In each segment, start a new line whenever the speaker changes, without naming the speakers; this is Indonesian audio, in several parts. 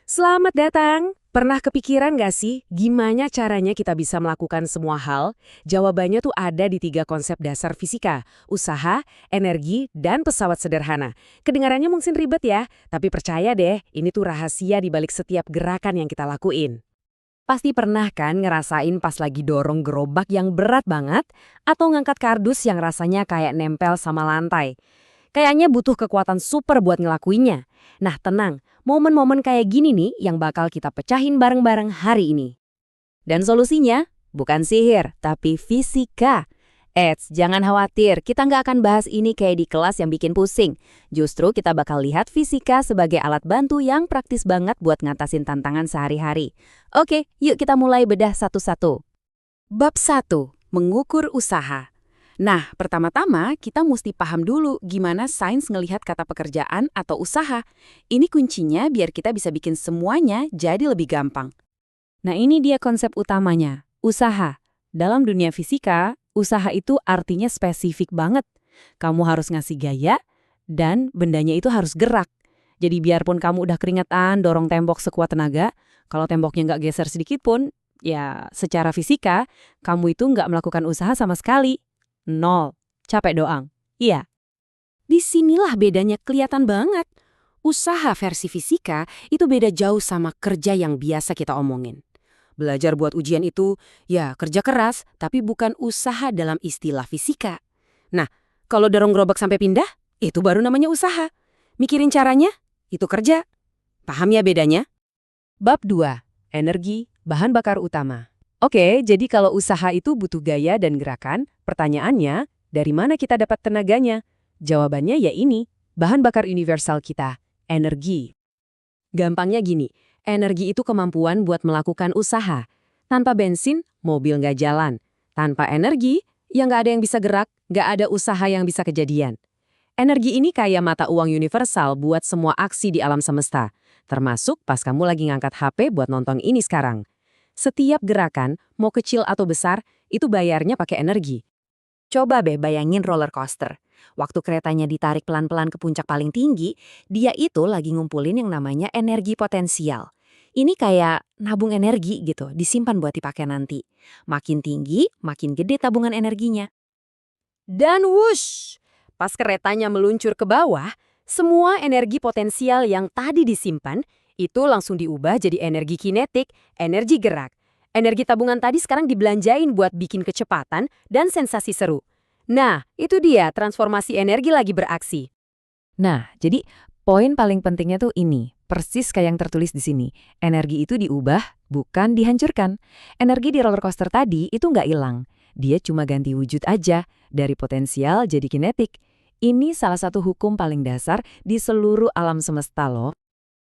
Selamat datang! Pernah kepikiran nggak sih gimana caranya kita bisa melakukan semua hal? Jawabannya tuh ada di 3 konsep dasar fisika, usaha, energi, dan pesawat sederhana. Kedengarannya mungkin ribet ya, tapi percaya deh, ini tuh rahasia di balik setiap gerakan yang kita lakuin.
Pasti pernah kan ngerasain pas lagi dorong gerobak yang berat banget atau ngangkat kardus yang rasanya kayak nempel sama lantai. Kayaknya butuh kekuatan super buat ngelakuinnya. Nah tenang, momen-momen kayak gini nih yang bakal kita pecahin bareng-bareng hari ini. Dan solusinya bukan sihir, tapi fisika. Eits, jangan khawatir, kita nggak akan bahas ini kayak di kelas yang bikin pusing. Justru kita bakal lihat fisika sebagai alat bantu yang praktis banget buat ngatasin tantangan sehari-hari. Oke, yuk kita mulai bedah satu-satu. Bab 1. Mengukur usaha. Nah, pertama-tama kita mesti paham dulu gimana sains ngelihat kata pekerjaan atau usaha. Ini kuncinya biar kita bisa bikin semuanya jadi lebih gampang. Nah, ini dia konsep utamanya, usaha. Dalam dunia fisika, usaha itu artinya spesifik banget. Kamu harus ngasih gaya, dan bendanya itu harus gerak. Jadi biarpun kamu udah keringetan dorong tembok sekuat tenaga, kalau temboknya nggak geser sedikit pun, ya secara fisika, kamu itu nggak melakukan usaha sama sekali. Nol. Capek doang. Iya. Disinilah bedanya kelihatan banget. Usaha versi fisika itu beda jauh sama kerja yang biasa kita omongin. Belajar buat ujian itu, ya kerja keras, tapi bukan usaha dalam istilah fisika. Nah, kalau dorong gerobak sampai pindah, itu baru namanya usaha. Mikirin caranya, itu kerja. Paham ya bedanya? Bab 2. Energi, bahan bakar utama. Oke, jadi kalau usaha itu butuh gaya dan gerakan, pertanyaannya, dari mana kita dapat tenaganya? Jawabannya ya ini, bahan bakar universal kita, energi. Gampangnya gini, energi itu kemampuan buat melakukan usaha. Tanpa bensin, mobil nggak jalan. Tanpa energi, ya nggak ada yang bisa gerak, nggak ada usaha yang bisa kejadian. Energi ini kayak mata uang universal buat semua aksi di alam semesta. Termasuk pas kamu lagi ngangkat HP buat nonton ini sekarang. Setiap gerakan, mau kecil atau besar, itu bayarnya pakai energi. Coba deh bayangin roller coaster. Waktu keretanya ditarik pelan-pelan ke puncak paling tinggi, dia itu lagi ngumpulin yang namanya energi potensial. Ini kayak nabung energi gitu, disimpan buat dipakai nanti. Makin tinggi, makin gede tabungan energinya. Dan wush! Pas keretanya meluncur ke bawah, semua energi potensial yang tadi disimpan, itu langsung diubah jadi energi kinetik, energi gerak. Energi tabungan tadi sekarang dibelanjain buat bikin kecepatan dan sensasi seru. Nah, itu dia transformasi energi lagi beraksi. Nah, jadi poin paling pentingnya tuh ini, persis kayak yang tertulis di sini. Energi itu diubah, bukan dihancurkan. Energi di roller coaster tadi itu nggak hilang. Dia cuma ganti wujud aja, dari potensial jadi kinetik. Ini salah satu hukum paling dasar di seluruh alam semesta loh.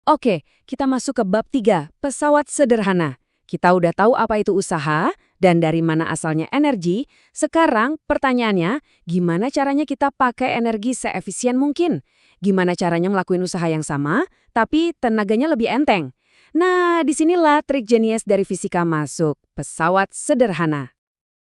Oke, kita masuk ke bab 3, pesawat sederhana. Kita udah tahu apa itu usaha dan dari mana asalnya energi. Sekarang pertanyaannya, gimana caranya kita pakai energi seefisien mungkin? Gimana caranya ngelakuin usaha yang sama, tapi tenaganya lebih enteng? Nah, disinilah trik jenius dari fisika masuk, pesawat sederhana.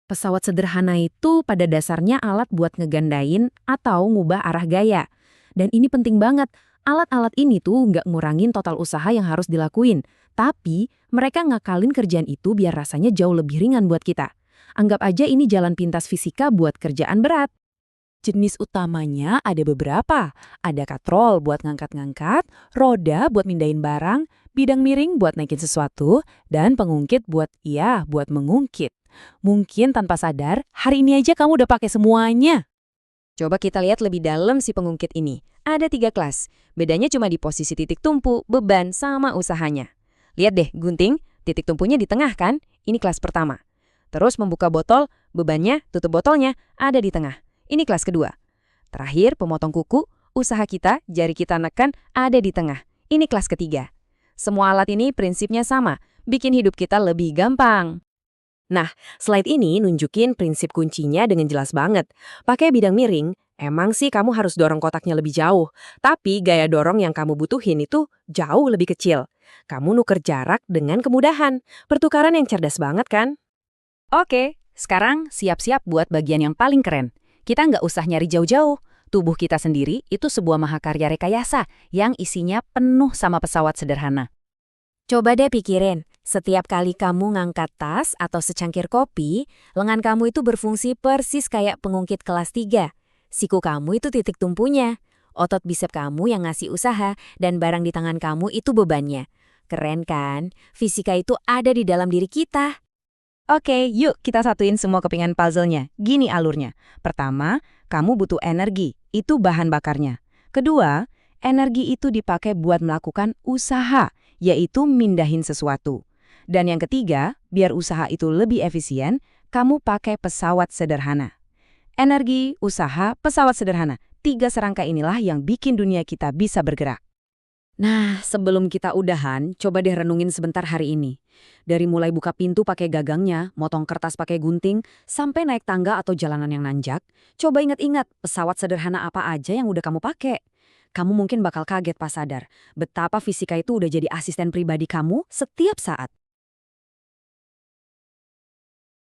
Pesawat sederhana itu pada dasarnya alat buat ngegandain atau ngubah arah gaya. Dan ini penting banget. Alat-alat ini tuh nggak ngurangin total usaha yang harus dilakuin, tapi mereka ngakalin kerjaan itu biar rasanya jauh lebih ringan buat kita. Anggap aja ini jalan pintas fisika buat kerjaan berat. Jenis utamanya ada beberapa. Ada katrol buat ngangkat-ngangkat, roda buat mindahin barang, bidang miring buat naikin sesuatu, dan pengungkit buat mengungkit. Mungkin tanpa sadar, hari ini aja kamu udah pakai semuanya. Coba kita lihat lebih dalam si pengungkit ini. Ada 3 kelas. Bedanya cuma di posisi titik tumpu, beban, sama usahanya. Lihat deh, gunting, titik tumpunya di tengah kan? Ini kelas pertama. Terus membuka botol, bebannya, tutup botolnya, ada di tengah. Ini kelas kedua. Terakhir, pemotong kuku, usaha kita, jari kita neken, ada di tengah. Ini kelas ketiga. Semua alat ini prinsipnya sama, bikin hidup kita lebih gampang. Nah, slide ini nunjukin prinsip kuncinya dengan jelas banget. Pakai bidang miring, emang sih kamu harus dorong kotaknya lebih jauh. Tapi gaya dorong yang kamu butuhin itu jauh lebih kecil. Kamu nuker jarak dengan kemudahan. Pertukaran yang cerdas banget kan? Oke, sekarang siap-siap buat bagian yang paling keren. Kita nggak usah nyari jauh-jauh. Tubuh kita sendiri itu sebuah mahakarya rekayasa yang isinya penuh sama pesawat sederhana. Coba deh pikirin, setiap kali kamu ngangkat tas atau secangkir kopi, lengan kamu itu berfungsi persis kayak pengungkit kelas 3. Siku kamu itu titik tumpunya. Otot bisep kamu yang ngasih usaha, dan barang di tangan kamu itu bebannya. Keren kan? Fisika itu ada di dalam diri kita.
Oke, yuk kita satuin semua kepingan puzzle-nya. Gini alurnya. Pertama, kamu butuh energi. Itu bahan bakarnya. Kedua, energi itu dipakai buat melakukan usaha, yaitu mindahin sesuatu. Dan yang ketiga, biar usaha itu lebih efisien, kamu pakai pesawat sederhana. Energi, usaha, pesawat sederhana. 3 serangkai inilah yang bikin dunia kita bisa bergerak.
Nah, sebelum kita udahan, coba deh renungin sebentar hari ini. Dari mulai buka pintu pakai gagangnya, motong kertas pakai gunting, sampai naik tangga atau jalanan yang nanjak, coba ingat-ingat pesawat sederhana apa aja yang udah kamu pakai. Kamu mungkin bakal kaget pas sadar, betapa fisika itu udah jadi asisten pribadi kamu setiap saat.